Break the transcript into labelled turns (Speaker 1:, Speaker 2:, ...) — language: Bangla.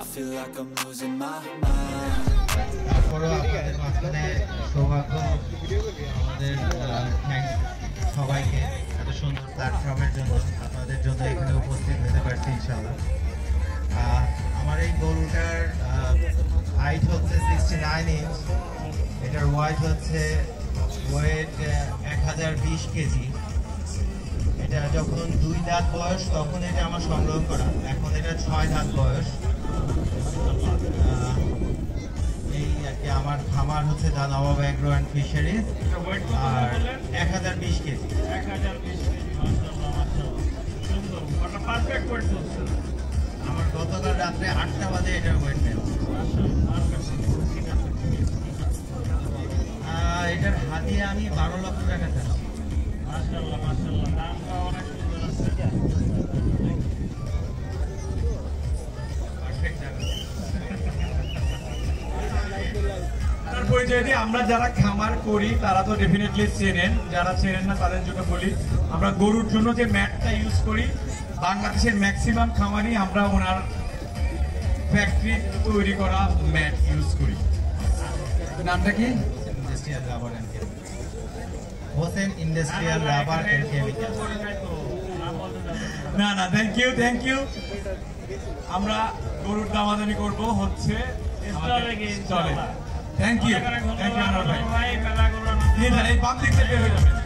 Speaker 1: I feel like I'm losing my mind.
Speaker 2: তারপরও আপনাদের মাঝখানে সৌভাগ্য আমাদের থ্যাঙ্কস সবাইকে এত সুন্দর প্ল্যাটফর্মের জন্য, আপনাদের জন্য এখানে উপস্থিত হতে পারছি ইনশাআল্লাহ। আমার এই গরুটার হাইট হচ্ছে 69 ইঞ্চ, এটার ওয়েট হচ্ছে ওয়েট 1020 কেজি। এটা যখন 2 দাঁত বয়স তখন এটা আমার সংগ্রহ করা, এখন এটা 6 দাঁত বয়স। এই আর কি আমার খামার হচ্ছে the Nawab agro and fisheries, আর 1020 কেজি। আমার গতকাল রাত্রে 8টা বাজে এটার ওয়েট নেওয়া। এটার হাতিয়ে আমি 12 লক্ষ টাকা চাচ্ছি।
Speaker 3: আমরা যারা খামার করি তারা তো ডেফিনেটলি চেনেন, যারা চেনেন না তাদের জন্য বলি, আমরা গরুর জন্য যে ম্যাটটা ইউজ করি বাংলাদেশের ম্যাক্সিমাম খামারই আমরা ওনার ফ্যাক্টরি তৈরি করা ম্যাট ইউজ করি। নামটা কি?
Speaker 2: Industrial rubber and chemical, Hossain industrial rubber and chemical.
Speaker 3: না না, থ্যাংক ইউ। আমরা গরুর দামাদামি করবো হচ্ছে চলে। থ্যাংক ইউ ভাই। এই পাবলিক থেকে বের হয়ে যাবে।